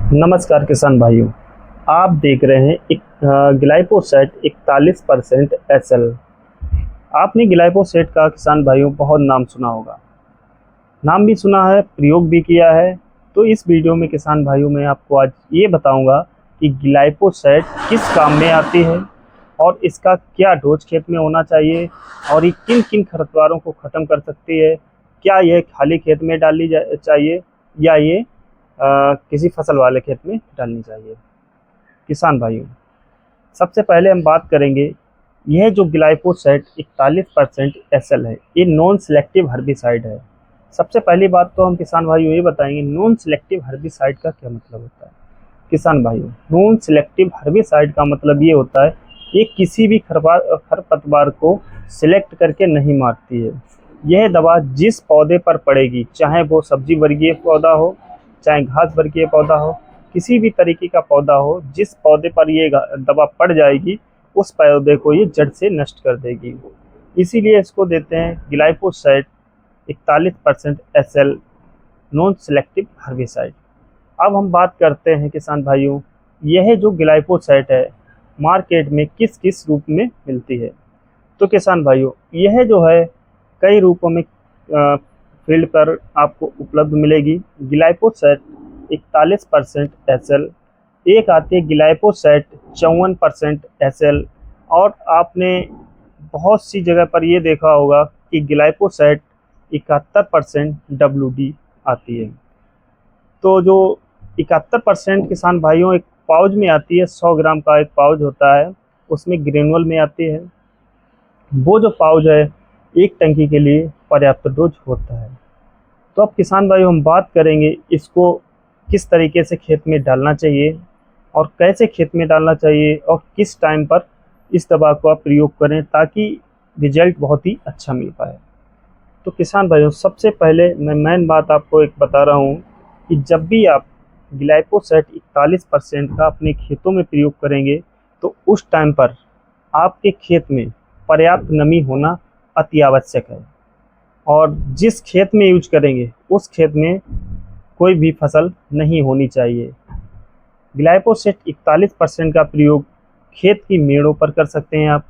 नमस्कार किसान भाइयों। आप देख रहे हैं एक ग्लाइफोसेट 41% SL। आपने ग्लाइफोसेट का किसान भाइयों बहुत नाम सुना होगा, नाम भी सुना है, प्रयोग भी किया है। तो इस वीडियो में किसान भाइयों मैं आपको आज ये बताऊंगा कि ग्लाइफोसेट किस काम में आती है और इसका क्या डोज खेत में होना चाहिए और ये किन किन खरपतवारों को ख़त्म कर सकती है। क्या यह खाली खेत में डालनी चाहिए या ये किसी फसल वाले खेत में डालनी चाहिए। किसान भाइयों, सबसे पहले हम बात करेंगे, यह जो ग्लाइफोसेट 41% SL है, ये नॉन सिलेक्टिव हर्बिसाइड है। सबसे पहली बात तो हम किसान भाइयों ये बताएंगे, नॉन सिलेक्टिव हर्बिसाइड का क्या मतलब होता है। किसान भाइयों, नॉन सिलेक्टिव हर्बिसाइड का मतलब ये होता है, ये किसी भी खरपतवार को सिलेक्ट करके नहीं मारती है। यह दवा जिस पौधे पर पड़ेगी, चाहे वो सब्जी वर्गीय पौधा हो, चाहे घास वर्गीय पौधा हो, किसी भी तरीके का पौधा हो, जिस पौधे पर ये दवा पड़ जाएगी उस पौधे को ये जड़ से नष्ट कर देगी। इसीलिए इसको देते हैं glyphosate 41% SL non selective herbicide. अब हम बात करते हैं किसान भाइयों, यह जो ग्लाइफोसेट है मार्केट में किस किस रूप में मिलती है। तो किसान भाइयों, यह जो है कई रूपों में फील्ड पर आपको उपलब्ध मिलेगी। ग्लाइफोसेट 41% SL, एक आती है ग्लाइफोसेट 54% SL, और आपने बहुत सी जगह पर ये देखा होगा कि ग्लाइफोसेट 71% WD आती है। तो जो 71% किसान भाइयों एक पाउच में आती है, 100 ग्राम का एक पाउच होता है, उसमें ग्रेनुअल में आती है। वो जो पाउच है एक टंकी के लिए पर्याप्त डोज होता है। तो अब किसान भाइयों हम बात करेंगे इसको किस तरीके से खेत में डालना चाहिए और कैसे खेत में डालना चाहिए और किस टाइम पर इस दवा को आप प्रयोग करें ताकि रिजल्ट बहुत ही अच्छा मिल पाए। तो किसान भाइयों, सबसे पहले मैं मेन बात आपको एक बता रहा हूँ कि जब भी आप ग्लाइफोसेट 41% का अपने खेतों में प्रयोग करेंगे तो उस टाइम पर आपके खेत में पर्याप्त नमी होना अति आवश्यक है, और जिस खेत में यूज करेंगे उस खेत में कोई भी फसल नहीं होनी चाहिए। ग्लाइफोसेट 41% का प्रयोग खेत की मेड़ों पर कर सकते हैं, आप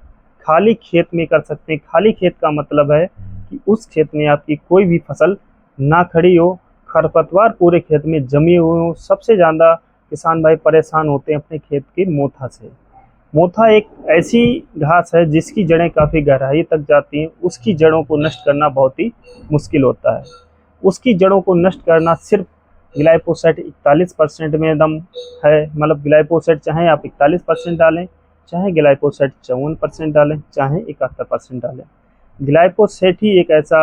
खाली खेत में कर सकते हैं। खाली खेत का मतलब है कि उस खेत में आपकी कोई भी फसल ना खड़ी हो, खरपतवार पूरे खेत में जमी हुए हो। सबसे ज़्यादा किसान भाई परेशान होते हैं अपने खेत के मोथा से। मोथा एक ऐसी घास है जिसकी जड़ें काफ़ी गहराई तक जाती हैं, उसकी जड़ों को नष्ट करना बहुत ही मुश्किल होता है। उसकी जड़ों को नष्ट करना सिर्फ ग्लाइफोसेट 41% में दम है। मतलब ग्लाइफोसेट चाहे आप 41% डालें, चाहे ग्लाइफोसेट 54% डालें, चाहे 71% डालें, ग्लाइफोसेट ही एक ऐसा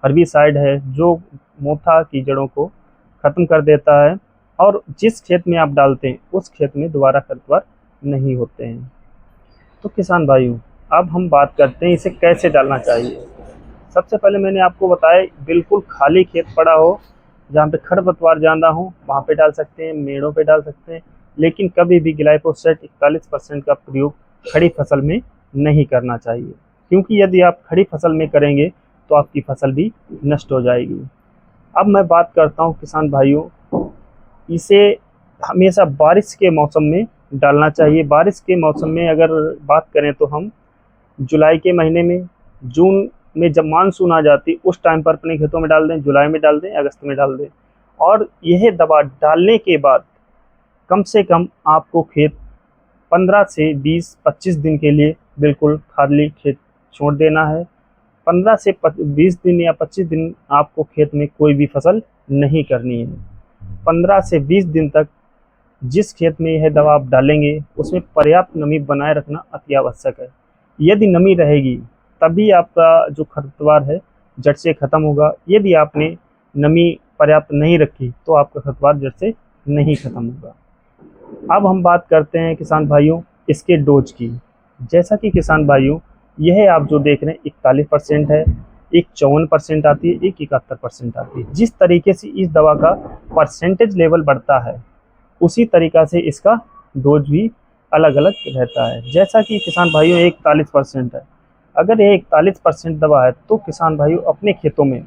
हर्बिसाइड है जो मोथा की जड़ों को ख़त्म कर देता है, और जिस खेत में आप डालते हैं उस खेत में दोबारा खरपतवार नहीं होते हैं। तो किसान भाइयों, अब हम बात करते हैं इसे कैसे डालना चाहिए। सबसे पहले मैंने आपको बताया, बिल्कुल खाली खेत पड़ा हो जहाँ पे खरपतवार ज़्यादा हो वहाँ पे डाल सकते हैं, मेड़ों पे डाल सकते हैं, लेकिन कभी भी ग्लाइफोसेट 41% का प्रयोग खड़ी फसल में नहीं करना चाहिए, क्योंकि यदि आप खड़ी फसल में करेंगे तो आपकी फसल भी नष्ट हो जाएगी। अब मैं बात करता हूँ किसान भाइयों, इसे हमेशा बारिश के मौसम में डालना चाहिए। बारिश के मौसम में अगर बात करें तो हम जुलाई के महीने में, जून में जब मानसून आ जाती उस टाइम पर अपने खेतों में डाल दें, जुलाई में डाल दें, अगस्त में डाल दें। और यह दवा डालने के बाद कम से कम आपको खेत 15 से 20-25 दिन के लिए बिल्कुल खाली खेत छोड़ देना है। 15 से 20 दिन या 25 दिन आपको खेत में कोई भी फसल नहीं करनी है। 15 से 20 दिन तक जिस खेत में यह दवा आप डालेंगे उसमें पर्याप्त नमी बनाए रखना अति आवश्यक है। यदि नमी रहेगी तभी आपका जो खरपतवार है जड़ से खत्म होगा। यदि आपने नमी पर्याप्त नहीं रखी तो आपका खरपतवार जड़ से नहीं खत्म होगा। अब हम बात करते हैं किसान भाइयों इसके डोज की। जैसा कि किसान भाइयों, यह आप जो देख रहे हैं 41% है, एक 54% आती है, एक 71% आती है। जिस तरीके से इस दवा का परसेंटेज लेवल बढ़ता है उसी तरीक़ा से इसका डोज भी अलग अलग रहता है। जैसा कि किसान भाइयों 41% है, अगर ये 41% दवा है तो किसान भाइयों अपने खेतों में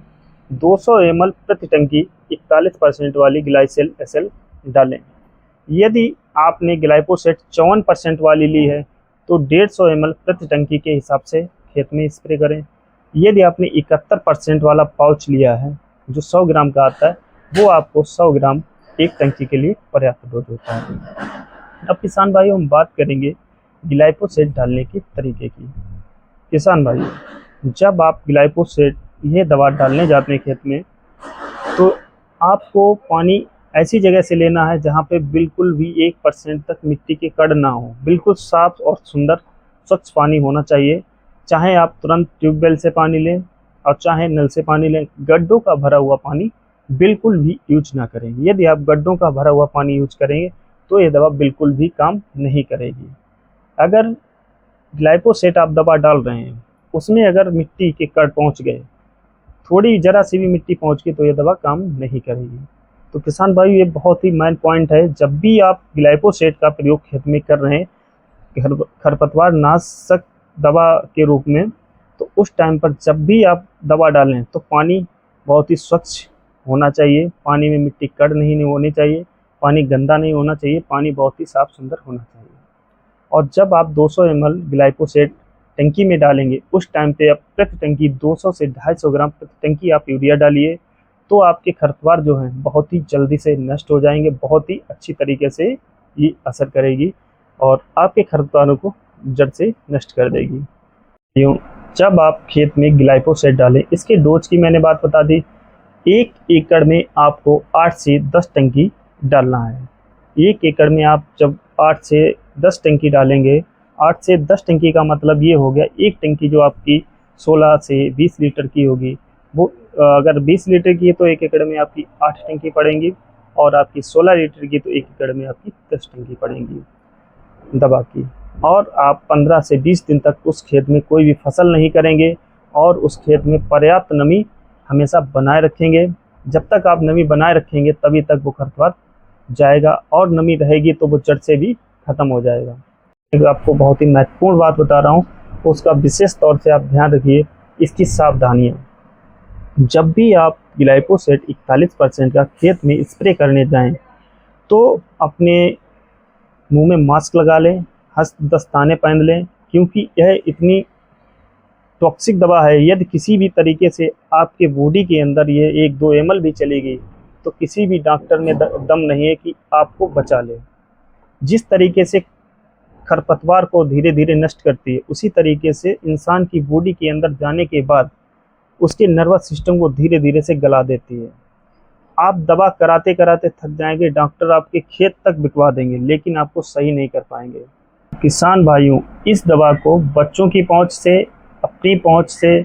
200 ml प्रति टंकी 41% वाली ग्लाइसेल SL डालें। यदि आपने ग्लाइफोसेट 54% वाली ली है तो 150 ml प्रति टंकी के हिसाब से खेत में स्प्रे करें। यदि आपने 71% वाला पाउच लिया है जो 100 ग्राम का आता है, वो आपको 100 ग्राम एक टंकी के लिए पर्याप्त डोज होता है। अब किसान भाइयों हम बात करेंगे ग्लाइफोसेट डालने के तरीके की। किसान भाइयों, जब आप ग्लाइफोसेट ये दवा डालने जाते हैं खेत में, तो आपको पानी ऐसी जगह से लेना है जहाँ पे बिल्कुल भी 1% तक मिट्टी के कण ना हो। बिल्कुल साफ और सुंदर स्वच्छ पानी होना चाहिए। चाहे आप तुरंत ट्यूबवेल से पानी लें और चाहे नल से पानी लें, गड्ढों का भरा हुआ पानी बिल्कुल भी यूज ना करें। यदि आप गड्ढों का भरा हुआ पानी यूज करेंगे तो ये दवा बिल्कुल भी काम नहीं करेगी। अगर ग्लाइफोसेट आप दवा डाल रहे हैं, उसमें अगर मिट्टी के कण पहुँच गए, थोड़ी जरा सी भी मिट्टी पहुँच गई, तो ये दवा काम नहीं करेगी। तो किसान भाई ये बहुत ही मेन पॉइंट है, जब भी आप ग्लाइफोसेट का प्रयोग खेत में कर रहे हैं खरपतवार नाशक दवा के रूप में, तो उस टाइम पर जब भी आप दवा डालें तो पानी बहुत ही स्वच्छ होना चाहिए। पानी में मिट्टी कण नहीं होनी चाहिए, पानी गंदा नहीं होना चाहिए, पानी बहुत ही साफ सुंदर होना चाहिए। और जब आप 200 ml ग्लाइफोसेट टंकी में डालेंगे, उस टाइम पे आप प्रति टंकी 200 से 250 ग्राम प्रति टंकी आप यूरिया डालिए, तो आपके खरपतवार जो हैं बहुत ही जल्दी से नष्ट हो जाएंगे। बहुत ही अच्छी तरीके से ये असर करेगी और आपके खरपतवारों को जड़ से नष्ट कर देगी। यूँ जब आप खेत में ग्लाइफोसेट डालें, इसके डोज की मैंने बात बता दी। 1 एकड़ में आपको 8 से 10 टंकी डालना है। 1 एकड़ में आप जब 8 से 10 टंकी डालेंगे, 8 से 10 टंकी का मतलब ये हो गया, एक टंकी जो आपकी 16 से 20 लीटर की होगी, वो अगर 20 लीटर की है तो 1 एकड़ में आपकी 8 टंकी पड़ेंगी, और आपकी 16 लीटर की तो 1 एकड़ में आपकी 10 टंकी पड़ेंगी दवा की। और आप 15 से 20 दिन तक उस खेत में कोई भी फसल नहीं करेंगे और उस खेत में पर्याप्त नमी हमेशा बनाए रखेंगे। जब तक आप नमी बनाए रखेंगे तभी तक वो खरपतवार जाएगा, और नमी रहेगी तो वो जड़ से भी खत्म हो जाएगा। आपको बहुत ही महत्वपूर्ण बात बता रहा हूँ, उसका विशेष तौर से आप ध्यान रखिए इसकी सावधानियाँ। जब भी आप ग्लाइफोसेट 41% का खेत में स्प्रे करने जाएं, तो अपने मुंह में मास्क लगा लें, दस्ताने पहन लें, क्योंकि यह इतनी टॉक्सिक दवा है। यदि किसी भी तरीके से आपके बॉडी के अंदर ये 1-2 ml भी चली गई, तो किसी भी डॉक्टर में दम नहीं है कि आपको बचा ले। जिस तरीके से खरपतवार को धीरे धीरे नष्ट करती है, उसी तरीके से इंसान की बॉडी के अंदर जाने के बाद उसके नर्वस सिस्टम को धीरे धीरे से गला देती है। आप दवा कराते कराते थक जाएंगे, डॉक्टर आपके खेत तक बिकवा देंगे, लेकिन आपको सही नहीं कर पाएंगे। किसान भाइयों, इस दवा को बच्चों की पहुंच से, अपनी पहुंच से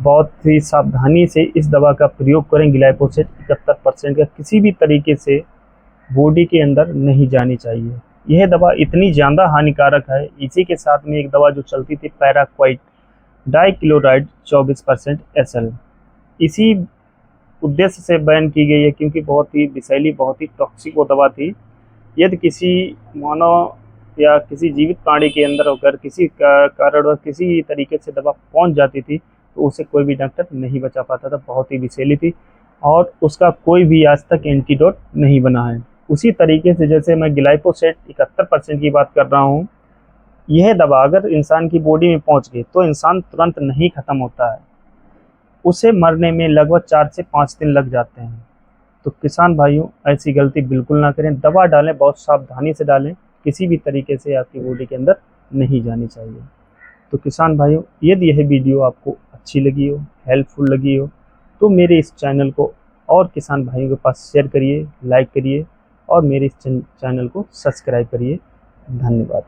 बहुत ही सावधानी से इस दवा का प्रयोग करें। ग्लाइफोसेट 71% का किसी भी तरीके से बॉडी के अंदर नहीं जानी चाहिए। यह दवा इतनी ज़्यादा हानिकारक है। इसी के साथ में एक दवा जो चलती थी पैराक्वाइट डाइक्लोराइड 24% SL, इसी उद्देश्य से बैन की गई है, क्योंकि बहुत ही विषैली, बहुत ही टॉक्सिक वो दवा थी। यदि किसी मानव या किसी जीवित प्राणी के अंदर होकर किसी कारणवश किसी तरीके से दवा पहुंच जाती थी, तो उसे कोई भी डॉक्टर नहीं बचा पाता था। बहुत ही विषैली थी और उसका कोई भी आज तक एंटीडोट नहीं बना है। उसी तरीके से जैसे मैं ग्लाइफोसेट 71% की बात कर रहा हूँ, यह दवा अगर इंसान की बॉडी में पहुंच गई तो इंसान तुरंत नहीं खत्म होता है, उसे मरने में लगभग 4 से 5 दिन लग जाते हैं। तो किसान भाइयों, ऐसी गलती बिल्कुल ना करें। दवा डालें, बहुत सावधानी से डालें, किसी भी तरीके से आपकी बॉडी के अंदर नहीं जानी चाहिए। तो किसान भाइयों, यदि यह वीडियो आपको अच्छी लगी हो, हेल्पफुल लगी हो, तो मेरे इस चैनल को और किसान भाइयों के पास शेयर करिए, लाइक करिए और मेरे इस चैनल को सब्सक्राइब करिए। धन्यवाद।